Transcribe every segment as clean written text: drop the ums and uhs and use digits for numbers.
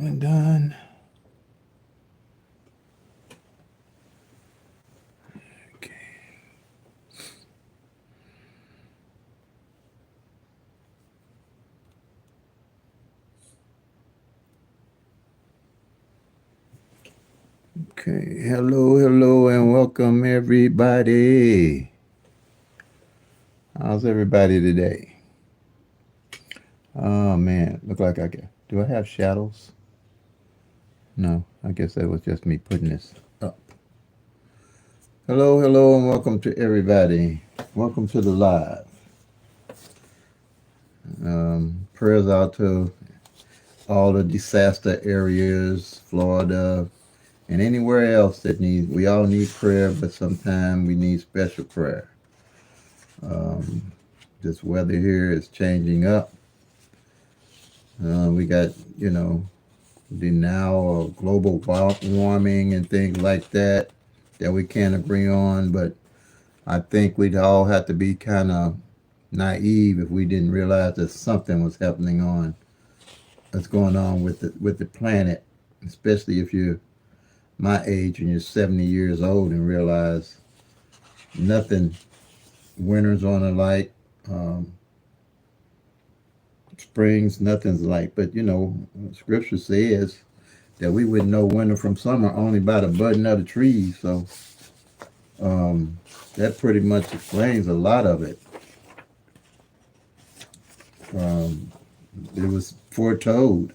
and done. Okay. Okay. Hello, and welcome everybody. How's everybody today? Oh man, look like I get. Do I have shadows? No, I guess that was just me putting this up. Hello, and welcome to everybody. Welcome to the live. Prayers out to all the disaster areas, Florida, and anywhere else that needs. We all need prayer, but sometimes we need special prayer. This weather here is changing up. We got, the now of global warming and things like that we can't agree on. But I think we'd all have to be kind of naive if we didn't realize that something was happening on that's going on with the planet, especially if you're my age and you're 70 years old and realize nothing, winters on alike, springs, nothing's alike. But scripture says that we would know winter from summer only by the budding of the trees. So that pretty much explains a lot of it. It was foretold.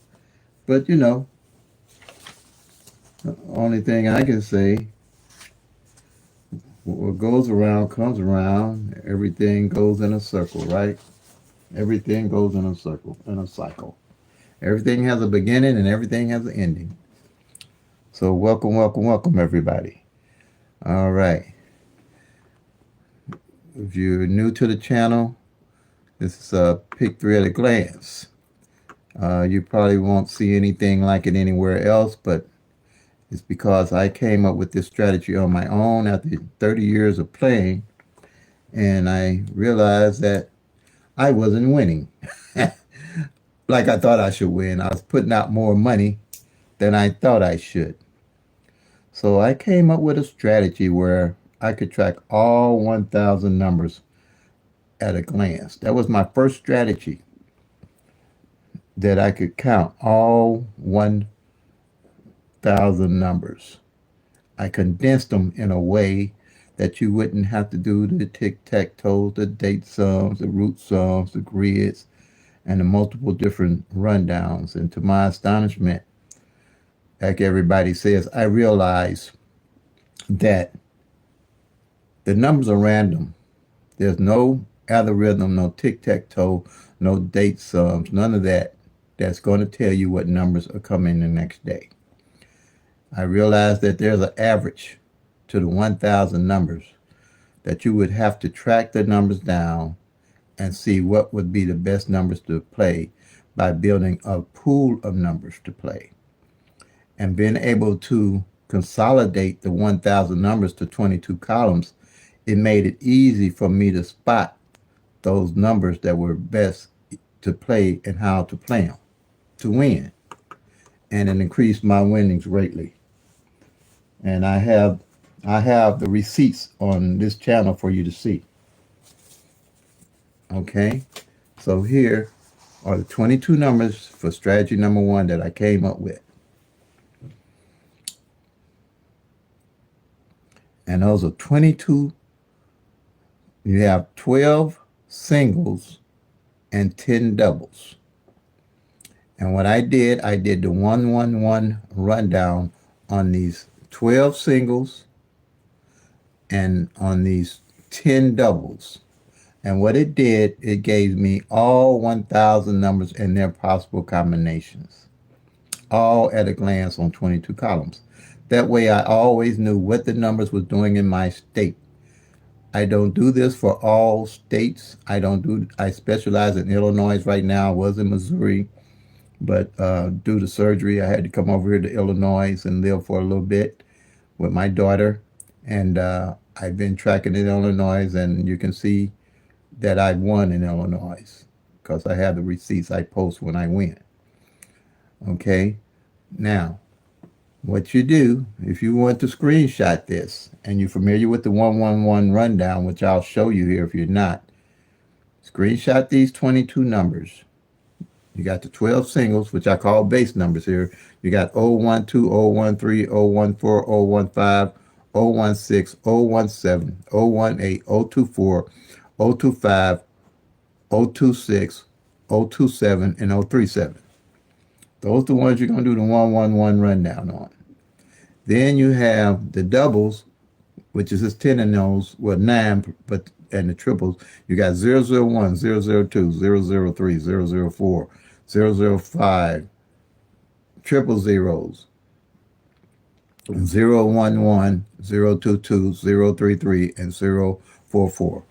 But the only thing I can say, what goes around comes around. Everything goes in a circle, right? Everything goes in a circle, in a cycle. Everything has a beginning and everything has an ending. So welcome, everybody. All right. If you're new to the channel, this is Pick 3 at a glance. You probably won't see anything like it anywhere else, but it's because I came up with this strategy on my own after 30 years of playing, and I realized that I wasn't winning like I thought I should win. I was putting out more money than I thought I should. So I came up with a strategy where I could track all 1,000 numbers at a glance. That was my first strategy, that I could count all 1,000 numbers. I condensed them in a way that you wouldn't have to do the tic-tac-toe, the date sums, the root sums, the grids, and the multiple different rundowns. And to my astonishment, like everybody says, I realized that the numbers are random. There's no algorithm, no tic-tac-toe, no date sums, none of that that's going to tell you what numbers are coming the next day. I realized that there's an average to the 1,000 numbers, that you would have to track the numbers down and see what would be the best numbers to play by building a pool of numbers to play. And being able to consolidate the 1,000 numbers to 22 columns, it made it easy for me to spot those numbers that were best to play and how to play them to win. And it increased my winnings greatly. And I have the receipts on this channel for you to see. Okay, so here are the 22 numbers for strategy number 1 that I came up with. And those are 22. You have 12 singles and 10 doubles. And what I did the 1-1-1 rundown on these 12 singles and on these 10 doubles. And what it did, it gave me all 1,000 numbers and their possible combinations, all at a glance on 22 columns. That way I always knew what the numbers was doing in my state. I don't do this for all states. I specialize in Illinois right now. I was in Missouri, but due to surgery, I had to come over here to Illinois and live for a little bit with my daughter. And I've been tracking in Illinois, and you can see that I won in Illinois because I have the receipts I post when I win. Okay, Now, what you do, if you want to screenshot this, and you're familiar with the 111 rundown, which I'll show you here if you're not, screenshot these 22 numbers. You got the 12 singles, which I call base numbers here. You got 012, 013, 014, 015, 016, 017, 018, 024, 025, 026, 027, and 037. Those are the ones you're going to do the 111 rundown on. Then you have the doubles, which is just 10 in those, well, 9, but and the triples. You got 001, 002, 003, 004, 005, triple zeros, 011, 022, 033, and 044.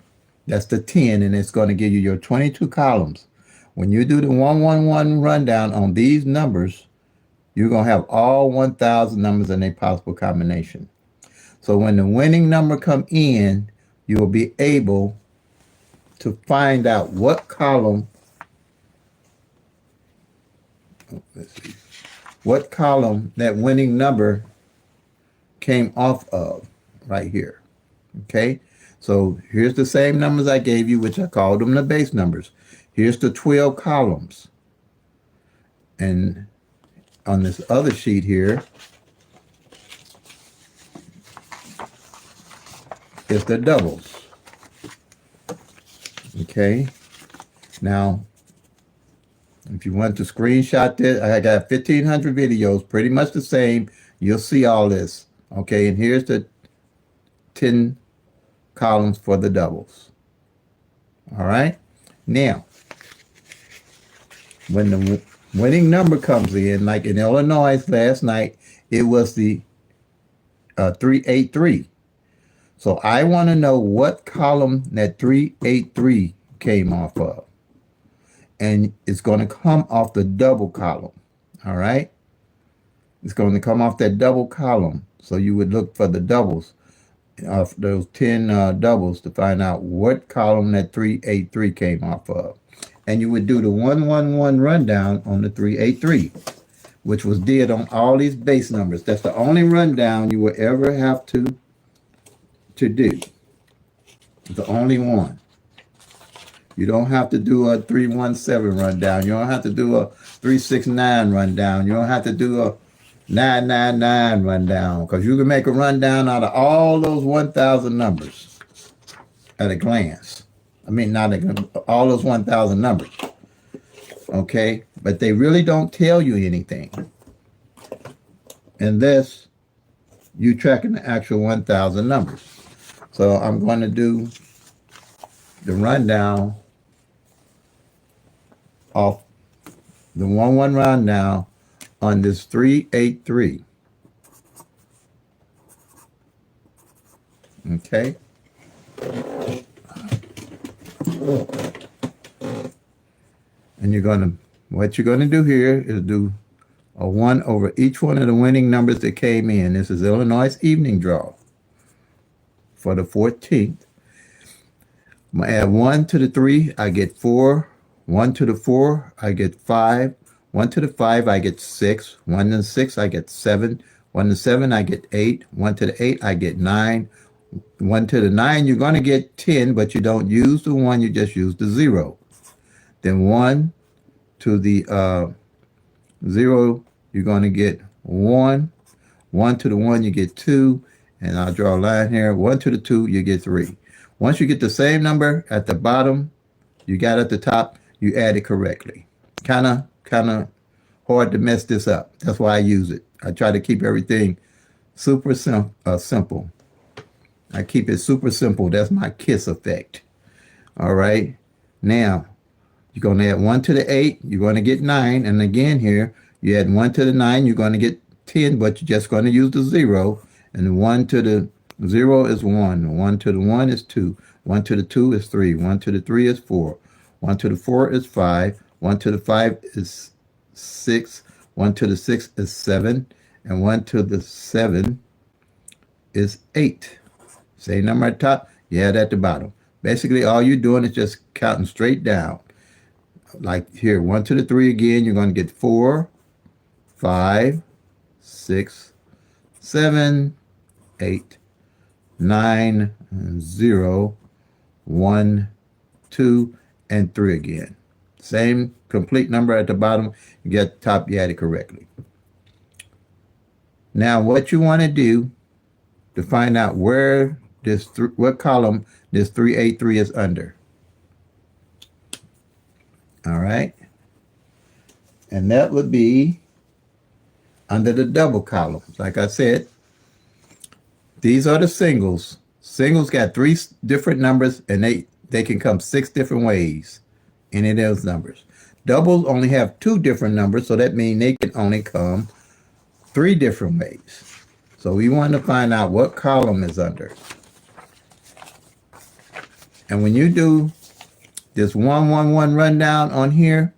That's the 10, and it's going to give you your 22 columns. When you do the 111 rundown on these numbers, you're going to have all 1,000 numbers in a possible combination. So when the winning number come in, you will be able to find out what column, what column that winning number came off of right here. Okay, so here's the same numbers I gave you, which I called them the base numbers. Here's the 12 columns. And on this other sheet here is the doubles. Okay, now if you want to screenshot this, I got 1,500 videos, pretty much the same. You'll see all this. Okay, and here's the 10 columns for the doubles. All right, now when the winning number comes in, like in Illinois last night, it was the 383. So I want to know what column that 383 came off of. And it's going to come off the double column. All right? It's going to come off that double column. So you would look for the doubles of those 10 doubles to find out what column that 383 came off of. And you would do the 111 rundown on the 383, which was did on all these base numbers. That's the only rundown you will ever have to do. The only one. You don't have to do a 317 rundown. You don't have to do a 369 rundown. You don't have to do a 999 rundown, because you can make a rundown out of all those 1,000 numbers at a glance. I mean, not all those 1,000 numbers. Okay? But they really don't tell you anything unless you tracking the actual 1,000 numbers. So I'm going to do the rundown off the 1-1 rundown on this 383. Okay? And what you're going to do here is do a 1 over each one of the winning numbers that came in. This is Illinois' evening draw for the 14th. I'm going to add 1 to the 3, I get 4. 1 to the 4, I get 5. 1 to the 5, I get 6. 1 to the 6, I get 7. 1 to the 7, I get 8. 1 to the 8, I get 9. 1 to the 9, you're going to get 10, but you don't use the 1, you just use the 0. Then 1 to the 0, you're going to get 1. 1 to the 1, you get 2. And I'll draw a line here. 1 to the 2, you get 3. Once you get the same number at the bottom you got at the top, you add it correctly. Kind of hard to mess this up. That's why I use it. I try to keep everything super simple. I keep it super simple. That's my KISS effect. All right. Now, you're going to add 1 to the 8. You're going to get 9. And again here, you add 1 to the 9. You're going to get 10, but you're just going to use the 0. And 1 to the 0 is 1. 1 to the 1 is 2. 1 to the 2 is 3. 1 to the 3 is 4. 1 to the 4 is 5. 1 to the 5 is 6. 1 to the 6 is 7. And 1 to the 7 is 8. Same number at the top, you add at the bottom. Basically, all you're doing is just counting straight down. Like here, 1 to the 3 again, you're going to get 4, 5, 6, 7, 8, 9, 0, 1, 2, and 3 again. Same complete number at the bottom. You get the top, you had it correctly. Now what you want to do to find out where what column this 383 is under. All right. And that would be under the double columns. Like I said, these are the singles. Singles got 3 different numbers, and they can come 6 different ways, any of those numbers. Doubles only have 2 different numbers, so that means they can only come 3 different ways. So we want to find out what column is under. And when you do this 111 rundown on here,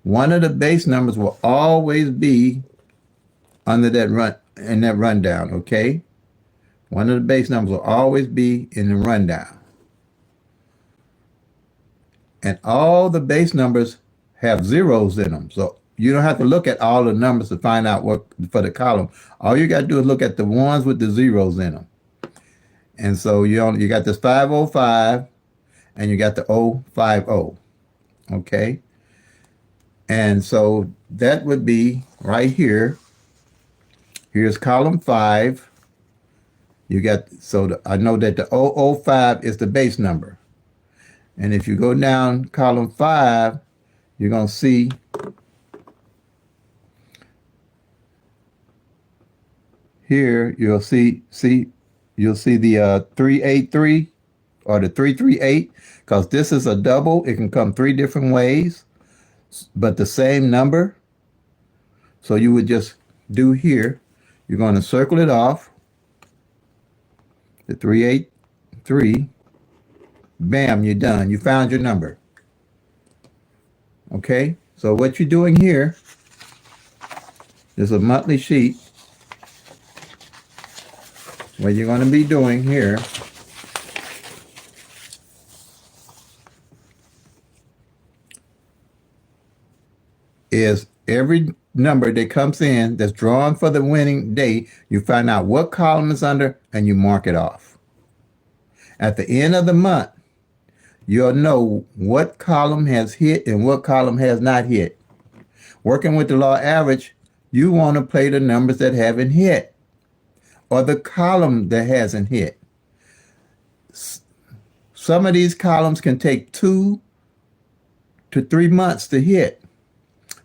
one of the base numbers will always be under that rundown, okay? One of the base numbers will always be in the rundown. And all the base numbers have zeros in them. So you don't have to look at all the numbers to find out what for the column. All you got to do is look at the ones with the zeros in them. And so you got this 505 and you got the 050. Okay? And so that would be right here. Here's column 5. You got, I know that the 005 is the base number. And if you go down column 5, you're going to see here, you'll see the 383 or the 338, because this is a double. It can come 3 different ways, but the same number. So you would just do here, you're going to circle it off, the 383, bam, you're done. You found your number. Okay, so what you're doing here is a monthly sheet. What you're going to be doing here is every number that comes in that's drawn for the winning day, you find out what column is under and you mark it off. At the end of the month, you'll know what column has hit and what column has not hit. Working with the law average, you want to play the numbers that haven't hit or the column that hasn't hit. Some of these columns can take 2 to 3 months to hit.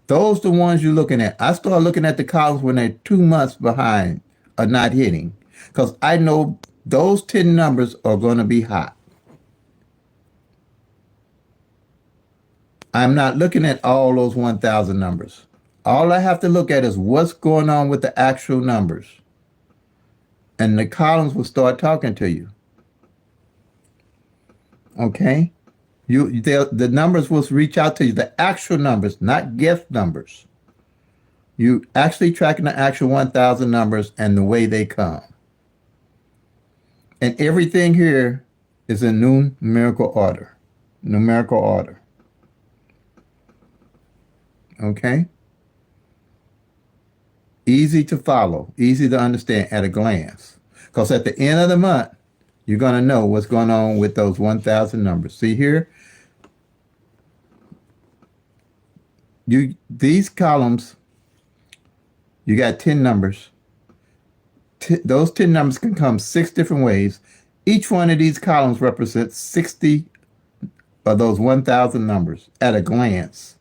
Those are the ones you're looking at. I start looking at the columns when they're 2 months behind or not hitting, because I know those 10 numbers are going to be hot. I'm not looking at all those 1,000 numbers. All I have to look at is what's going on with the actual numbers. And the columns will start talking to you. Okay? The numbers will reach out to you, the actual numbers, not guess numbers. You actually tracking the actual 1,000 numbers and the way they come. And everything here is in numerical order. Numerical order. Okay? Easy to follow, easy to understand at a glance. Because at the end of the month, you're going to know what's going on with those 1,000 numbers. See here? These columns, you got 10 numbers. Those 10 numbers can come 6 different ways. Each one of these columns represents 60 of those 1,000 numbers at a glance.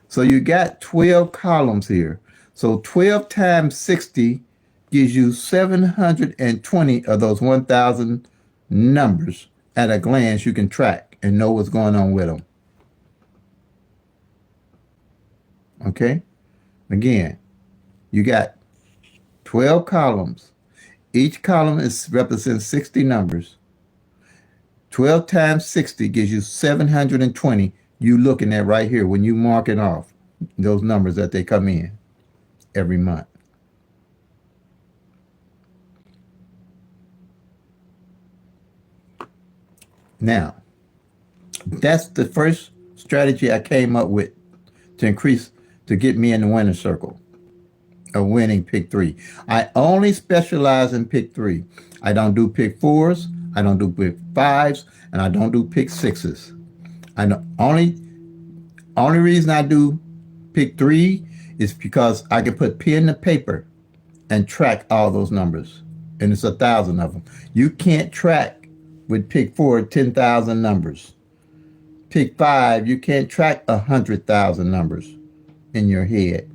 So you got 12 columns here. So 12 times 60 gives you 720 of those 1,000 numbers at a glance you can track and know what's going on with them. Okay? Again, you got 12 columns. Each column represents 60 numbers. 12 times 60 gives you 720. You looking at right here when you mark it off, those numbers that they come in every month. Now, that's the first strategy I came up with to get me in the winner's circle. of winning pick three. I only specialize in pick three. I don't do pick fours, I don't do pick fives, and I don't do pick sixes. I know only reason I do pick three is because I can put pen to paper and track all those numbers. And it's 1,000 of them. You can't track with pick four 10,000 numbers. Pick five, you can't track 100,000 numbers in your head.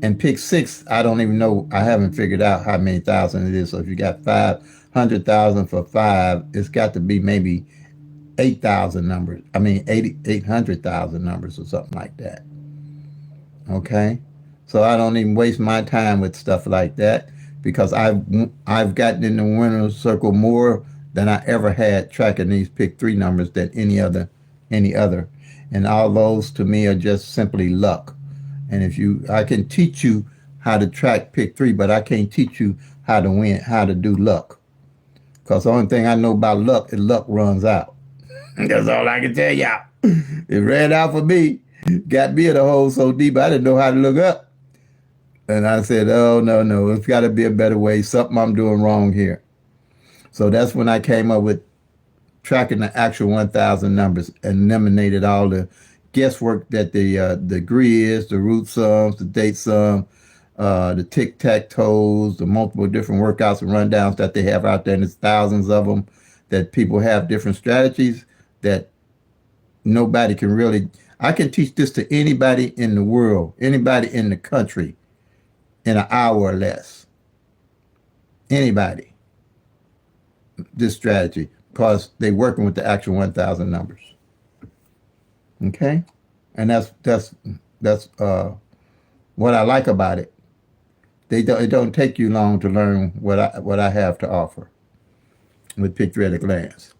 And pick six, I don't even know. I haven't figured out how many thousand it is. So if you got 500,000 for five, it's got to be maybe 8,000 numbers. I mean, 800,000 numbers or something like that. Okay? So I don't even waste my time with stuff like that because I've gotten in the winner's circle more than I ever had tracking these pick three numbers than any other. And all those to me are just simply luck. And I can teach you how to track pick three, but I can't teach you how to win, how to do luck. Because the only thing I know about luck is luck runs out. That's all I can tell y'all. It ran out for me. Got me in a hole so deep I didn't know how to look up. And I said, oh, no, it's got to be a better way. Something I'm doing wrong here. So that's when I came up with tracking the actual 1,000 numbers and eliminated all the guesswork that the grids, the root sums, the date sum, the tic-tac-toes, the multiple different workouts and rundowns that they have out there, and there's thousands of them, that people have different strategies that nobody can really. I can teach this to anybody in the world, anybody in the country, in an hour or less. Anybody. This strategy, because they're working with the actual 1,000 numbers. Okay, and that's what I like about it. It don't take you long to learn what I have to offer with Pick Three at a Glance.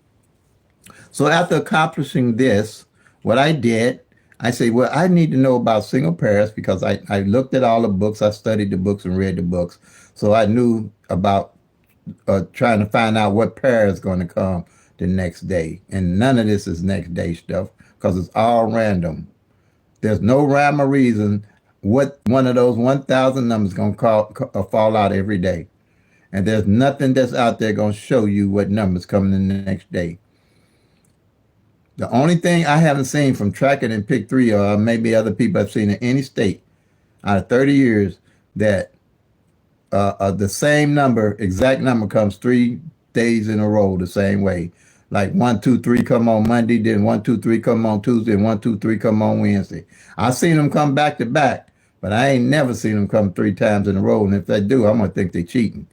So after accomplishing this, what I did, I say, well, I need to know about single pairs because I looked at all the books, I studied the books and read the books, so I knew about trying to find out what pair is going to come the next day. And none of this is next day stuff because it's all random. There's no rhyme or reason what one of those 1,000 numbers going to fall out every day. And there's nothing that's out there going to show you what numbers coming in the next day. The only thing I haven't seen from tracking in Pick Three, or maybe other people have seen in any state out of 30 years, that the same number, exact number, comes 3 days in a row the same way. Like 1, 2, 3 come on Monday, then 1, 2, 3 come on Tuesday, and 1, 2, 3 come on Wednesday. I've seen them come back to back, but I ain't never seen them come 3 times in a row. And if they do, I'm gonna think they're cheating.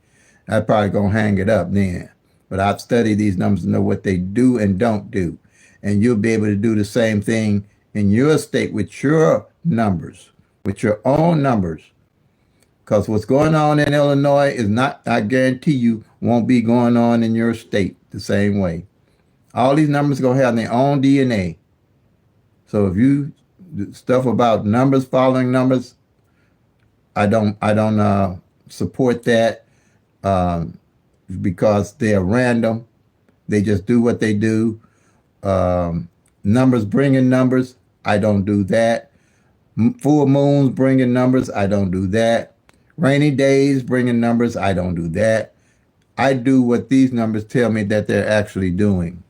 I'm probably gonna hang it up then. But I've studied these numbers to know what they do and don't do. And you'll be able to do the same thing in your state with your numbers, with your own numbers. Because what's going on in Illinois is not, I guarantee you, won't be going on in your state the same way. All these numbers are going to have their own DNA. So if you stuff about numbers following numbers, I don't support that because they're random. They just do what they do. Numbers bringing numbers, I don't do that. Full moons bringing numbers, I don't do that. Rainy days bringing numbers, I don't do that. I do what these numbers tell me that they're actually doing.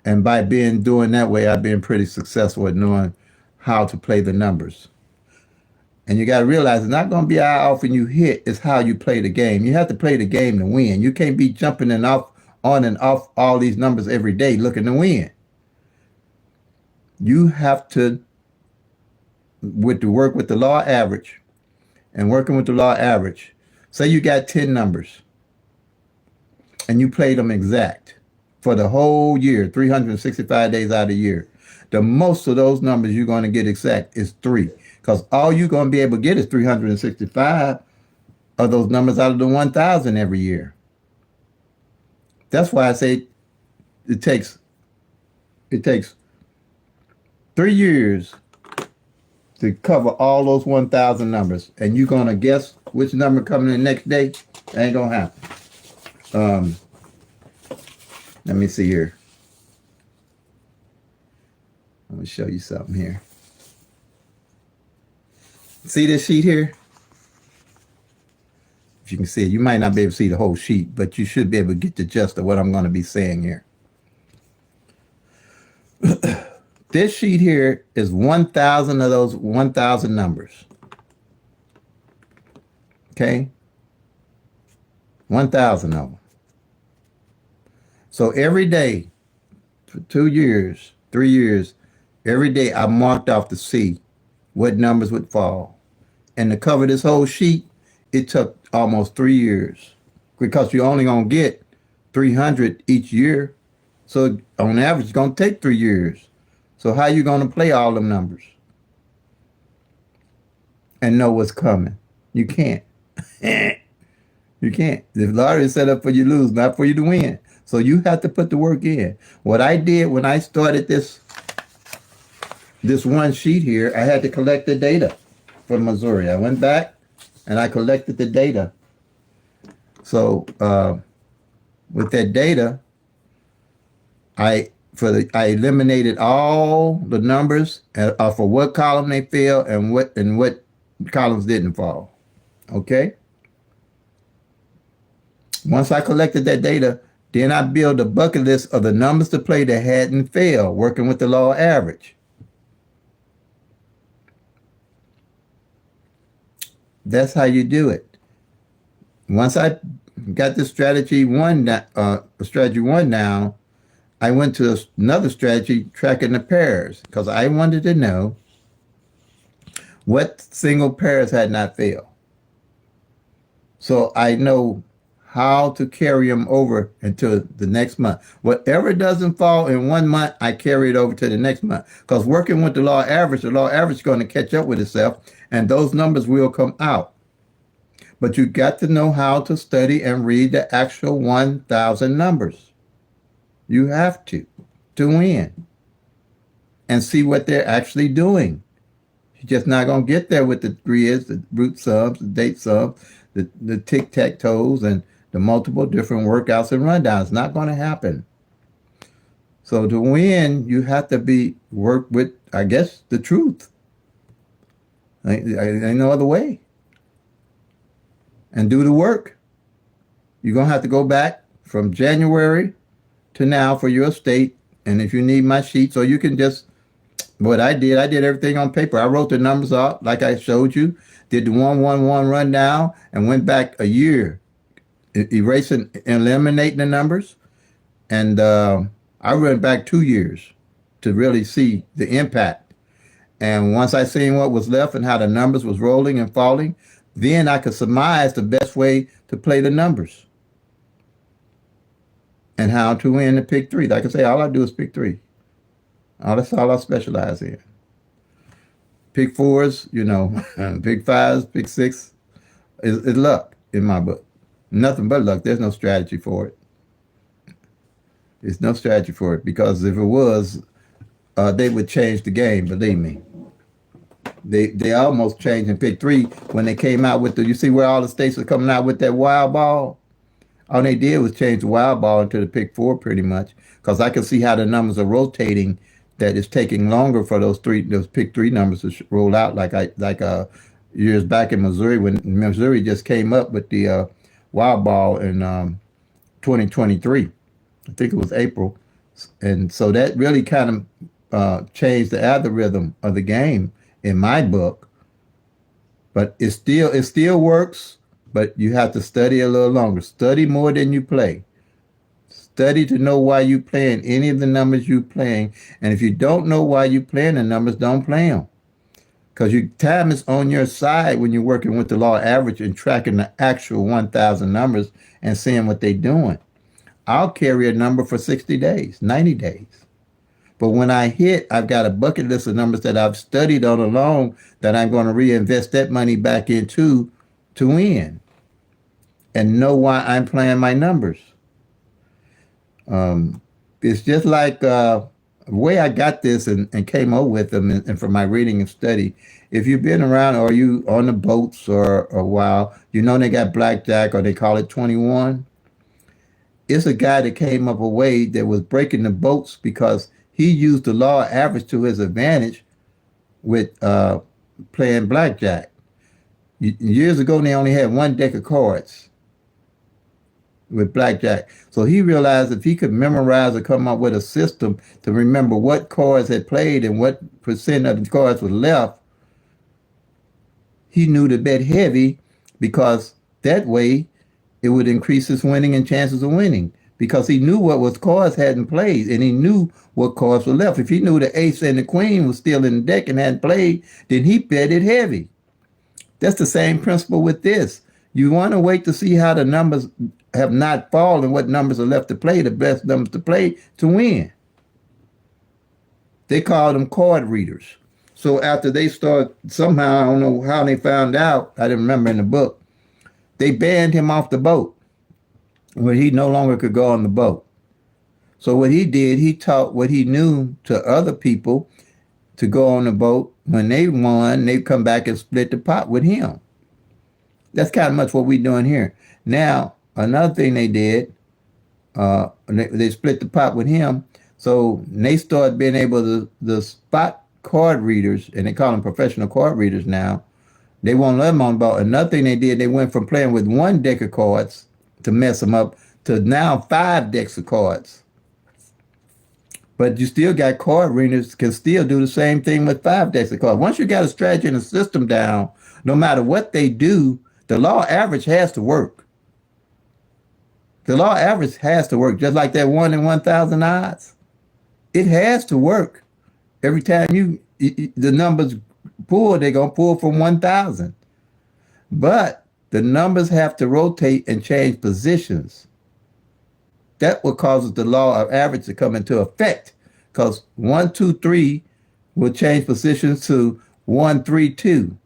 And by doing that way, I've been pretty successful at knowing how to play the numbers. And you got to realize it's not going to be how often you hit, it's how you play the game. You have to play the game to win. You can't be jumping on and off all these numbers every day looking to win. You have to work with the law average. And working with the law average, say you got 10 numbers and you played them exact for the whole year, 365 days out of the year. The most of those numbers you're going to get exact is 3, because all you're going to be able to get is 365 of those numbers out of the 1,000 every year. That's why I say it takes 3 years to cover all those 1,000 numbers, and you're gonna guess which number coming in the next day. That ain't gonna happen. Let me see here. I'm gonna show you something here. See this sheet here? if you can see it. You might not be able to see the whole sheet, but you should be able to get the gist of what I'm going to be saying here. This sheet here is 1,000 of those 1,000 numbers. Okay? 1,000 of them. So every day, for 2 years, 3 years, every day I marked off to see what numbers would fall. And to cover this whole sheet, it took almost 3 years because you're only going to get 300 each year. So on average, it's going to take 3 years. So how you going to play all them numbers and know what's coming? You can't. You can't. The lottery is set up for you to lose, not for you to win. So you have to put the work in. What I did when I started this one sheet here, I had to collect the data from Missouri. I went back and I collected the data. So with that data, I eliminated all the numbers for what column they fell and what columns didn't fall. Okay. Once I collected that data, then I built a bucket list of the numbers to play that hadn't failed, working with the law of average. That's how you do it. Once I got the strategy one down, I went to another strategy, tracking the pairs, because I wanted to know what single pairs had not failed. So I know how to carry them over into the next month. Whatever doesn't fall in 1 month, I carry it over to the next month. Because working with the law of average is going to catch up with itself, and those numbers will come out. But you got to know how to study and read the actual 1,000 numbers. You have to win and see what they're actually doing. You're just not going to get there with the grids, the root sums, the date sums, the tic-tac-toes, and the multiple different workouts and rundowns. It's not going to happen. So to win, you have to work with, I guess, the truth. Ain't no other way. And do the work. You're going to have to go back from January to now for your state. And if you need my sheet, so you can just, what I did everything on paper. I wrote the numbers out like I showed you, did the 111 rundown, and went back a year, erasing, eliminating the numbers. And I went back 2 years to really see the impact. And once I seen what was left and how the numbers was rolling and falling, then I could surmise the best way to play the numbers and how to win the pick three. Like I say, all I do is pick three. That's all I specialize in. Pick fours, pick fives, pick six is luck in my book. Nothing but luck. There's no strategy for it. There's no strategy for it, because if it was, they would change the game, believe me. They almost changed in pick three when they came out with you see where all the states are coming out with that wild ball? All they did was change the wild ball into the pick four pretty much, because I can see how the numbers are rotating, that it's taking longer for those pick three numbers to roll out like years back in Missouri, when Missouri just came up with the wild ball in 2023. I think it was April. And so that really kind of changed the algorithm of the game in my book. But it still works, but you have to study a little longer. Study more than you play. Study to know why you playing any of the numbers you playing. And if you don't know why you playing the numbers, don't play them. Because your time is on your side when you're working with the law of average and tracking the actual 1,000 numbers and seeing what they're doing. I'll carry a number for 60 days, 90 days. But when I hit, I've got a bucket list of numbers that I've studied on alone that I'm going to reinvest that money back into to win and know why I'm playing my numbers. It's just like the way I got this and came up with them and from my reading and study. If you've been around or you on the boats or a while, they got blackjack, or they call it 21. It's a guy that came up a way that was breaking the boats because he used the law of average to his advantage with playing blackjack. Years ago, they only had one deck of cards with blackjack. So he realized if he could memorize or come up with a system to remember what cards had played and what percent of the cards were left, he knew to bet heavy because that way it would increase his winning and chances of winning because he knew what was cards hadn't played and he knew what cards were left. If he knew the ace and the queen was still in the deck and hadn't played, then he bet it heavy. That's the same principle with this. You want to wait to see how the numbers have not fallen, what numbers are left to play, the best numbers to play to win. They call them card readers. So after they start, somehow, I don't know how they found out, I didn't remember in the book, they banned him off the boat where he no longer could go on the boat. So what he did, he taught what he knew to other people to go on the boat. When they won, they come back and split the pot with him. That's kind of much what we're doing here. Now, another thing they did, they split the pot with him. So they started being able to, the spot card readers, and they call them professional card readers now, they won't let them on the boat. Another thing they did, they went from playing with one deck of cards to mess them up to now 5 decks of cards. But you still got card readers can still do the same thing with 5 decks of cards. Once you got a strategy and a system down, no matter what they do, the law average has to work. The law average has to work, just like that 1 in 1,000 odds. It has to work. Every time the numbers pull, they're going to pull from 1,000. But the numbers have to rotate and change positions. That's what causes the law of average to come into effect. Because 1, 2, 3 will change positions to 1, 3, 2.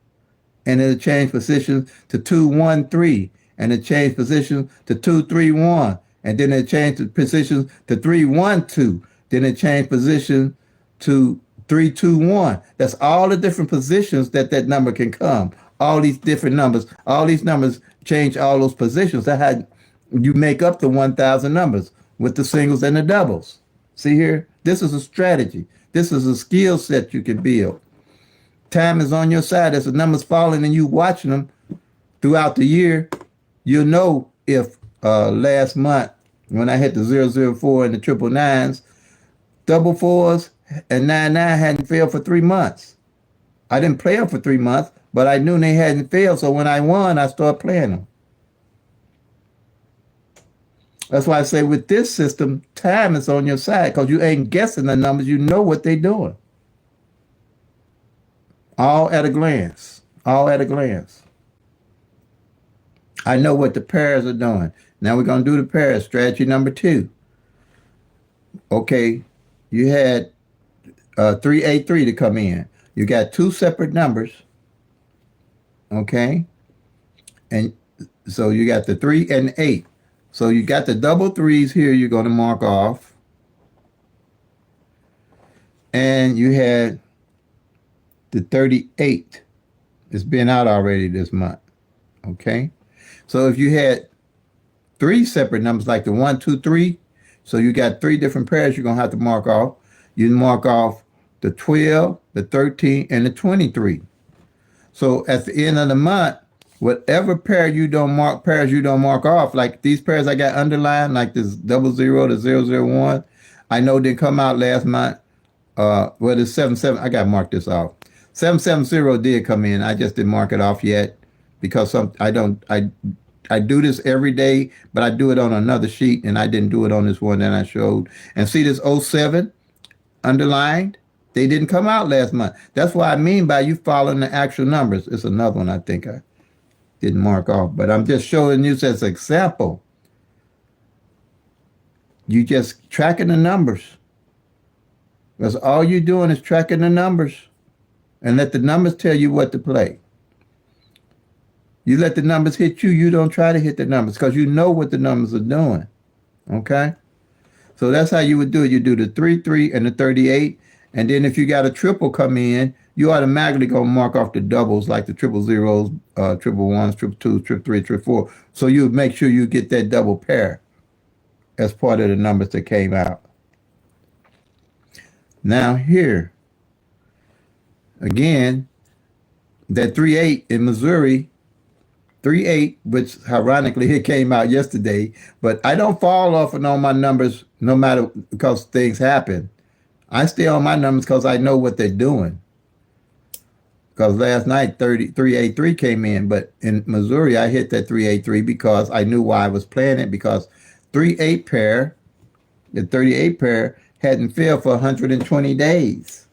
And it'll change positions to 2, 1, 3. And it'll change positions to 2, 3, 1. And then it'll change the positions to 3, 1, 2. Then it change position to 3, 2, 1. That's all the different positions that number can come. All these different numbers. All these numbers change all those positions. That's how you make up the 1,000 numbers with the singles and the doubles. See here? This is a strategy. This is a skill set you can build. Time is on your side. As the numbers falling and you watching them throughout the year, you'll know if last month when I hit the 004 and the triple nines, double fours and 99 hadn't failed for 3 months. I didn't play them for 3 months, but I knew they hadn't failed. So when I won, I started playing them. That's why I say with this system, time is on your side because you ain't guessing the numbers. You know what they're doing. All at a glance. All at a glance. I know what the pairs are doing. Now we're going to do the pairs. Strategy number 2. Okay, you had 383 to come in. You got 2 separate numbers. Okay. And so you got the 3 and 8. So you got the double 3s here you're going to mark off. And you had the 38. It's been out already this month. Okay. So if you had 3 separate numbers like the 1, 2, 3, so you got 3 different pairs you're going to have to mark off. You mark off the 12, the 13, and the 23. So at the end of the month, whatever pairs you don't mark off, like these pairs I got underlined, like this 00, the 001, I know didn't come out last month. Well, the 77, I got to mark this off. 770 did come in. I just didn't mark it off yet because I do this every day, but I do it on another sheet, and I didn't do it on this one that I showed. And see this 07 underlined? They didn't come out last month. That's what I mean by you following the actual numbers. It's another one I think I didn't mark off, but I'm just showing you as an example. You just tracking the numbers. Because all you're doing is tracking the numbers and let the numbers tell you what to play. You let the numbers hit you. You don't try to hit the numbers because you know what the numbers are doing. Okay? So that's how you would do it. You do the 3, 3, and the 38. And then if you got a triple come in, you automatically going to mark off the doubles like the 000s, 111s, 222s, 333, 334. So you make sure you get that double pair as part of the numbers that came out. Now here, again, that 38 in Missouri, 38, which ironically it came out yesterday, but I don't fall off on all my numbers no matter because things happen. I stay on my numbers because I know what they're doing. Because last night 383 came in, but in Missouri I hit that 383 because I knew why I was playing it, because 38 pair, the 38 pair hadn't failed for 120 days.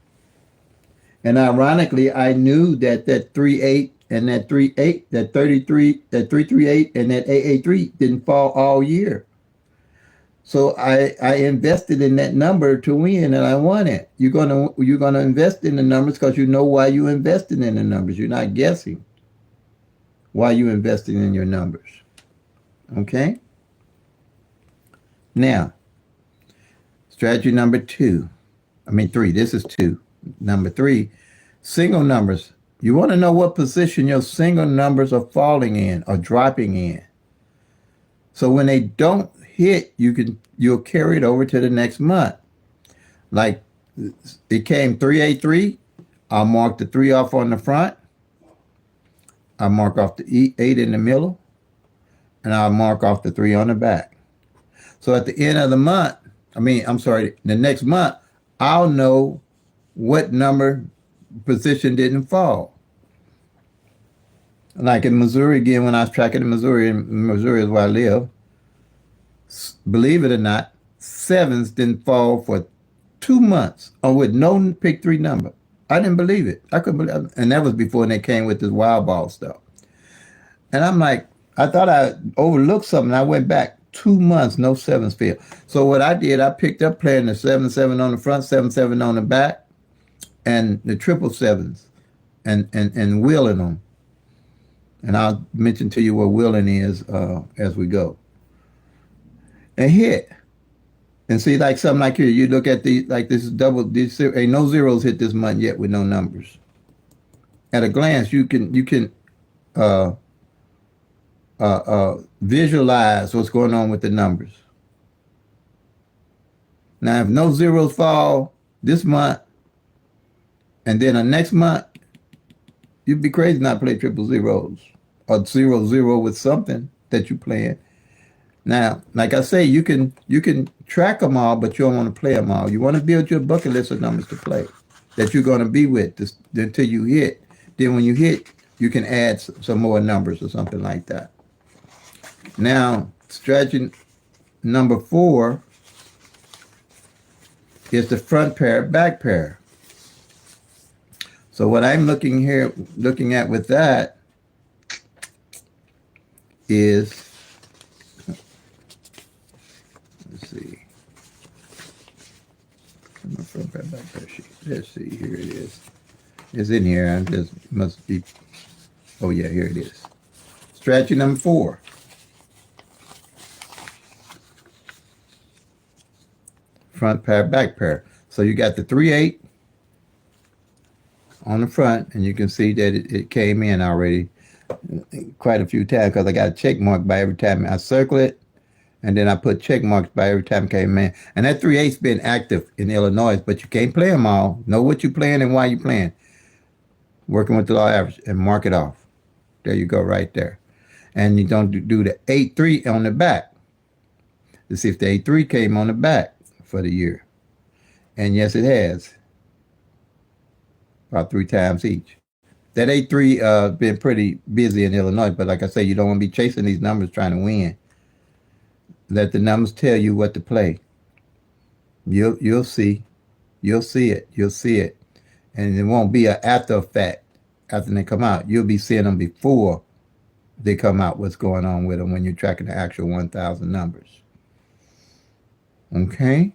And ironically, I knew that 38 and that 38, that 33, that 338 and that 883 didn't fall all year. So I invested in that number to win, and I won it. You're gonna invest in the numbers because you know why you invested in the numbers. You're not guessing why you invested in your numbers. Okay. Now, strategy number three. This is two. Number three, single numbers. You want to know what position your single numbers are falling in or dropping in. So when they don't hit, you'll carry it over to the next month. Like it came 383, I'll mark the 3 off on the front. I'll mark off the 8 in the middle, and I'll mark off the 3 on the back. So at the end of the month, the next month, I'll know what number position didn't fall. Like in Missouri, again, when I was tracking in Missouri is where I live, believe it or not, 7s didn't fall for 2 months or with no pick 3 number. I didn't believe it. I couldn't believe it. And that was before they came with this wild ball stuff. And I'm like, I thought I overlooked something. I went back 2 months, no 7s failed. So what I did, I picked up playing the 7-7 on the front, 7-7 on the back, and the 777s and wheeling them. And I'll mention to you what wheeling is as we go. And hit. And see, like something like here, you look at this is double, ain't no zeros hit this month yet with no numbers. At a glance, you can visualize what's going on with the numbers. Now, if no zeros fall this month, and then the next month, you'd be crazy not to play triple zeros or 0-0 with something that you're playing. Now, like I say, you can track them all, but you don't want to play them all. You want to build your bucket list of numbers to play that you're going to be with until you hit. Then when you hit, you can add some more numbers or something like that. Now, strategy number 4 is the front pair, back pair. So what I'm looking at with that is, let's see, my front pair, back pair sheet. Let's see, here it is. It's in here. I just must be. Oh yeah, here it is. Strategy number 4. Front pair, back pair. So you got the 3-8 on the front, and you can see that it came in already quite a few times because I got a check mark by every time I circle it, and then I put check marks by every time it came in. And that 3-8's been active in Illinois, but you can't play them all. Know what you're playing and why you're playing. Working with the law average and mark it off. There you go, right there. And you don't do the 8-3 on the back to see if the 8-3 came on the back for the year. And yes, it has. About 3 times each. That 8-3 been pretty busy in Illinois, but like I say, you don't want to be chasing these numbers trying to win. Let the numbers tell you what to play. You'll see. You'll see it. You'll see it. And it won't be an after effect after they come out. You'll be seeing them before they come out, what's going on with them when you're tracking the actual 1,000 numbers. Okay?